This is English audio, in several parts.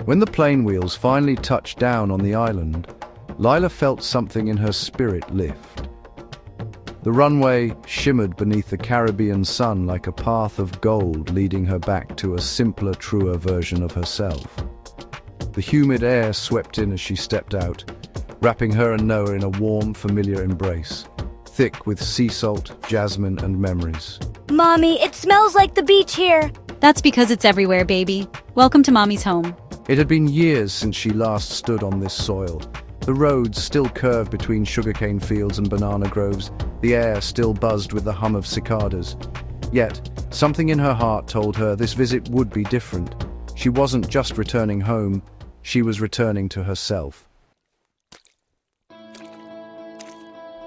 When the plane wheels finally touched down on the island, Lila felt something in her spirit lift. The runway shimmered beneath the Caribbean sun like a path of gold leading her back to a simpler, truer version of herself. The humid air swept in as she stepped out, wrapping her and Noah in a warm, familiar embrace, thick with sea salt, jasmine, and memories. Mommy, it smells like the beach here. That's because it's everywhere, baby. Welcome to Mommy's home. It had been years since she last stood on this soil. The roads still curved between sugarcane fields and banana groves, the air still buzzed with the hum of cicadas. Yet, something in her heart told her this visit would be different. She wasn't just returning home, she was returning to herself.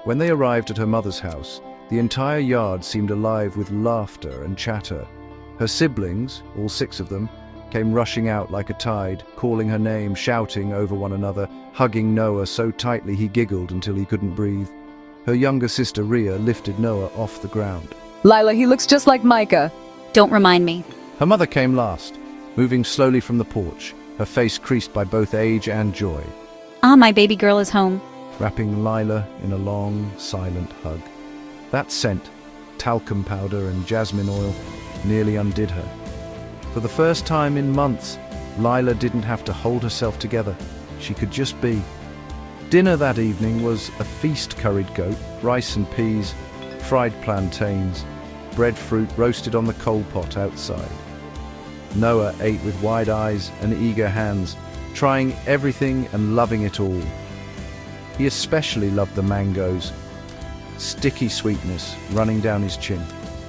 When they arrived at her mother's house, the entire yard seemed alive with laughter and chatter. Her siblings, all 6 of them, came rushing out like a tide, calling her name, shouting over one another, hugging Noah so tightly he giggled until he couldn't breathe. Her younger sister Rhea lifted Noah off the ground. Lila, he looks just like Micah. Don't remind me. Her mother came last, moving slowly from the porch, her face creased by both age and joy, My baby girl is home. wrapping Lila in a long, silent hug. That scent, talcum powder and jasmine oil, nearly undid her. For the first time in months, Lila didn't have to hold herself together. She could just be. Dinner that evening was a feast: curried goat, rice and peas, fried plantains, breadfruit roasted on the coal pot outside. Noah ate with wide eyes and eager hands, trying everything and loving it all. He especially loved the mangoes, sticky sweetness running down his chin,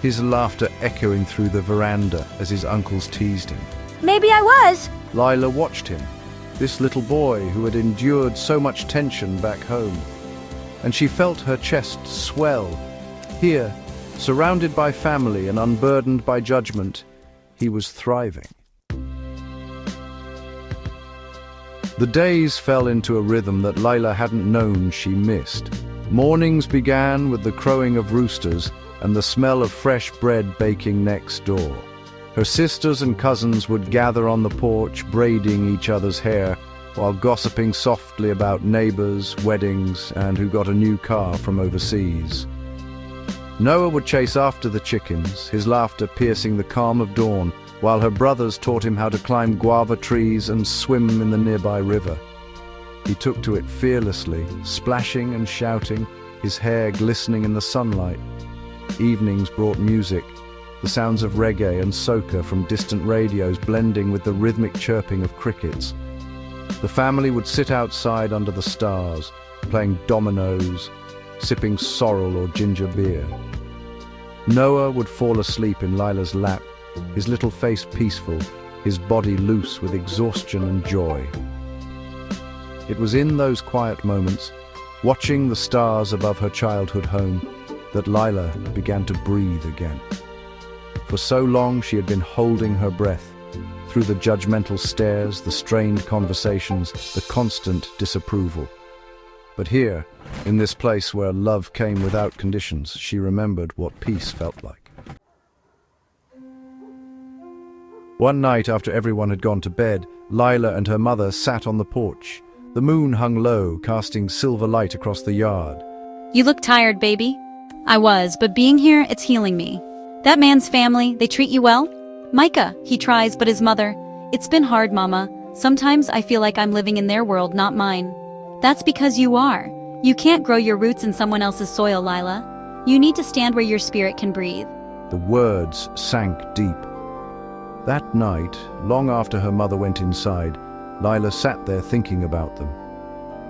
his laughter echoing through the veranda as his uncles teased him. Maybe I was. Lila watched him, this little boy who had endured so much tension back home, and she felt her chest swell. Here, surrounded by family and unburdened by judgment, he was thriving. The days fell into a rhythm that Lila hadn't known she missed. Mornings began with the crowing of roosters and the smell of fresh bread baking next door. Her sisters and cousins would gather on the porch, braiding each other's hair, while gossiping softly about neighbors, weddings, and who got a new car from overseas. Noah would chase after the chickens, his laughter piercing the calm of dawn, while her brothers taught him how to climb guava trees and swim in the nearby river. He took to it fearlessly, splashing and shouting, his hair glistening in the sunlight. Evenings brought music, the sounds of reggae and soca from distant radios blending with the rhythmic chirping of crickets. The family would sit outside under the stars, playing dominoes, sipping sorrel or ginger beer. Noah would fall asleep in Lila's lap, his little face peaceful, his body loose with exhaustion and joy. It was in those quiet moments, watching the stars above her childhood home, that Lila began to breathe again. For so long she had been holding her breath, through the judgmental stares, the strained conversations, the constant disapproval. But here, in this place where love came without conditions, she remembered what peace felt like. One night after everyone had gone to bed, Lila and her mother sat on the porch. The moon hung low, casting silver light across the yard. You look tired, baby. I was, but being here, it's healing me. That man's family, they treat you well? Micah, he tries, but his mother. It's been hard, Mama. Sometimes I feel like I'm living in their world, not mine. That's because you are. You can't grow your roots in someone else's soil, Lila. You need to stand where your spirit can breathe. The words sank deep. That night, long after her mother went inside, Lila sat there thinking about them.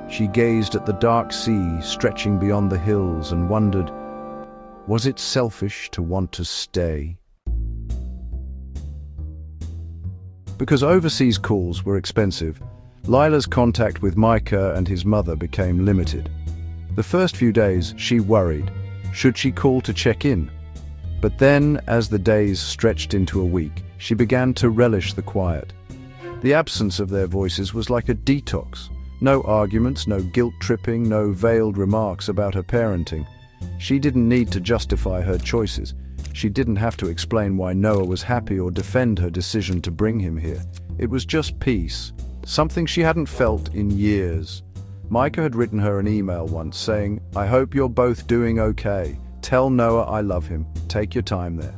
She gazed at the dark sea stretching beyond the hills and wondered, was it selfish to want to stay? Because overseas calls were expensive, Lila's contact with Micah and his mother became limited. The first few days, she worried. Should she call to check in? But then, as the days stretched into a week, she began to relish the quiet. The absence of their voices was like a detox. No arguments, no guilt-tripping, no veiled remarks about her parenting. She didn't need to justify her choices. She didn't have to explain why Noah was happy or defend her decision to bring him here. It was just peace, something she hadn't felt in years. Micah had written her an email once saying, "I hope you're both doing okay. Tell Noah I love him. Take your time there."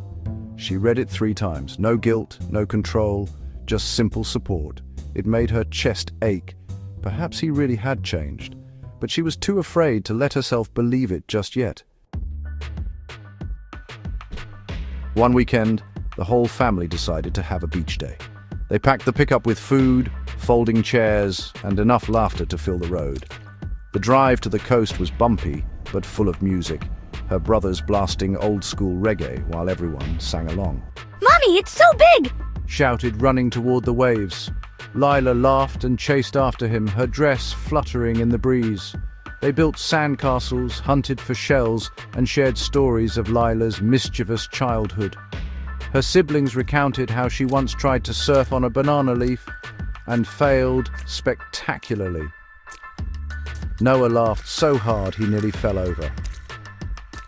She read it 3 times. No guilt, no control, just simple support. It made her chest ache. Perhaps he really had changed, but she was too afraid to let herself believe it just yet. One weekend, the whole family decided to have a beach day. They packed the pickup with food, folding chairs, and enough laughter to fill the road. The drive to the coast was bumpy, but full of music, her brothers blasting old-school reggae while everyone sang along. Mommy, it's so big! Shouted, running toward the waves. Lila laughed and chased after him, her dress fluttering in the breeze. They built sandcastles, hunted for shells, and shared stories of Lila's mischievous childhood. Her siblings recounted how she once tried to surf on a banana leaf and failed spectacularly. Noah laughed so hard he nearly fell over.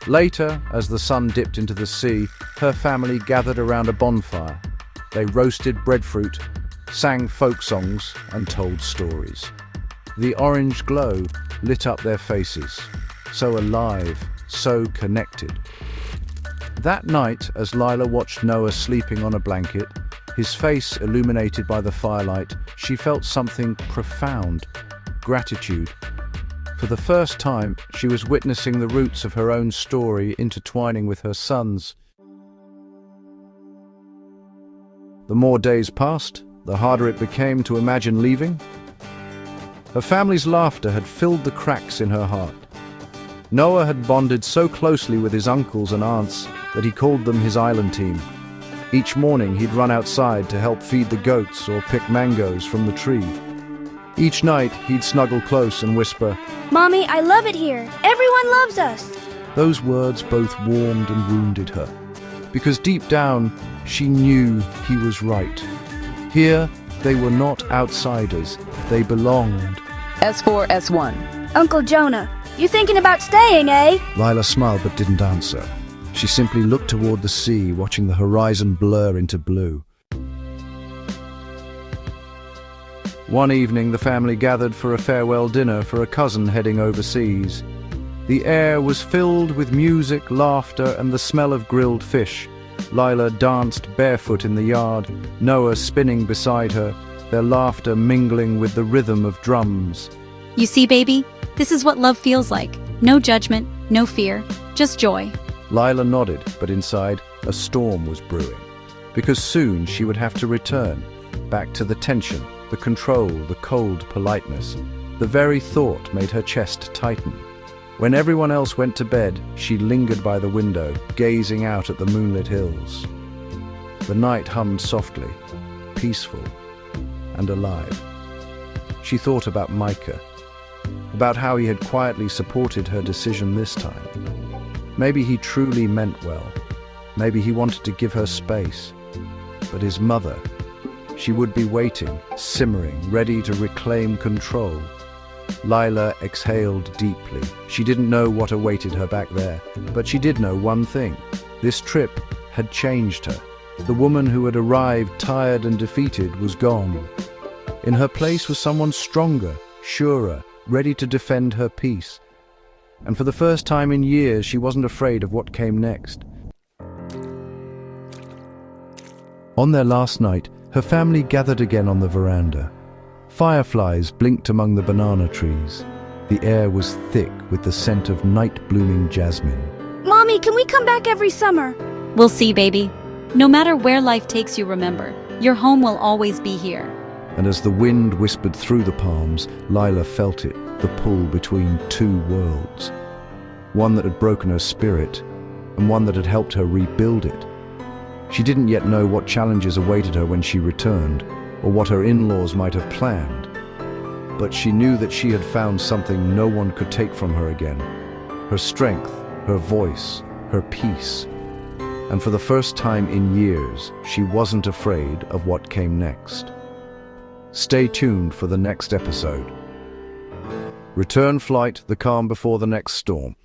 Later, as the sun dipped into the sea, her family gathered around a bonfire. They roasted breadfruit, sang folk songs, and told stories. The orange glow lit up their faces, so alive, so connected. That night, as Lila watched Noah sleeping on a blanket, his face illuminated by the firelight, she felt something profound: gratitude. For the first time, she was witnessing the roots of her own story intertwining with her son's. The more days passed, the harder it became to imagine leaving. Her family's laughter had filled the cracks in her heart. Noah had bonded so closely with his uncles and aunts that he called them his island team. Each morning he'd run outside to help feed the goats or pick mangoes from the tree. Each night he'd snuggle close and whisper, Mommy, I love it here. Everyone loves us. Those words both warmed and wounded her, because deep down she knew he was right. Here they were not outsiders, they belonged. S4, S1. Uncle Jonah, you thinking about staying, eh? Lila smiled but didn't answer. She simply looked toward the sea, watching the horizon blur into blue. One evening, the family gathered for a farewell dinner for a cousin heading overseas. The air was filled with music, laughter, and the smell of grilled fish. Lila danced barefoot in the yard, Noah spinning beside her, their laughter mingling with the rhythm of drums. You see, baby, this is what love feels like. No judgment, no fear, just joy. Lila nodded, but inside, a storm was brewing. Because soon she would have to return, back to the tension, the control, the cold politeness. The very thought made her chest tighten. When everyone else went to bed, she lingered by the window, gazing out at the moonlit hills. The night hummed softly, peaceful and alive. She thought about Micah, about how he had quietly supported her decision this time. Maybe he truly meant well. Maybe he wanted to give her space. But his mother, she would be waiting, simmering, ready to reclaim control. Lila exhaled deeply. She didn't know what awaited her back there, but she did know one thing. This trip had changed her. The woman who had arrived tired and defeated was gone. In her place was someone stronger, surer, ready to defend her peace. And for the first time in years, she wasn't afraid of what came next. On their last night, her family gathered again on the veranda. Fireflies blinked among the banana trees. The air was thick with the scent of night-blooming jasmine. Mommy, can we come back every summer? We'll see, baby. No matter where life takes you, remember, your home will always be here. And as the wind whispered through the palms, Lila felt it, the pull between two worlds. One that had broken her spirit, and one that had helped her rebuild it. She didn't yet know what challenges awaited her when she returned, or what her in-laws might have planned. But she knew that she had found something no one could take from her again. Her strength, her voice, her peace. And for the first time in years, she wasn't afraid of what came next. Stay tuned for the next episode. Return flight, the calm before the next storm.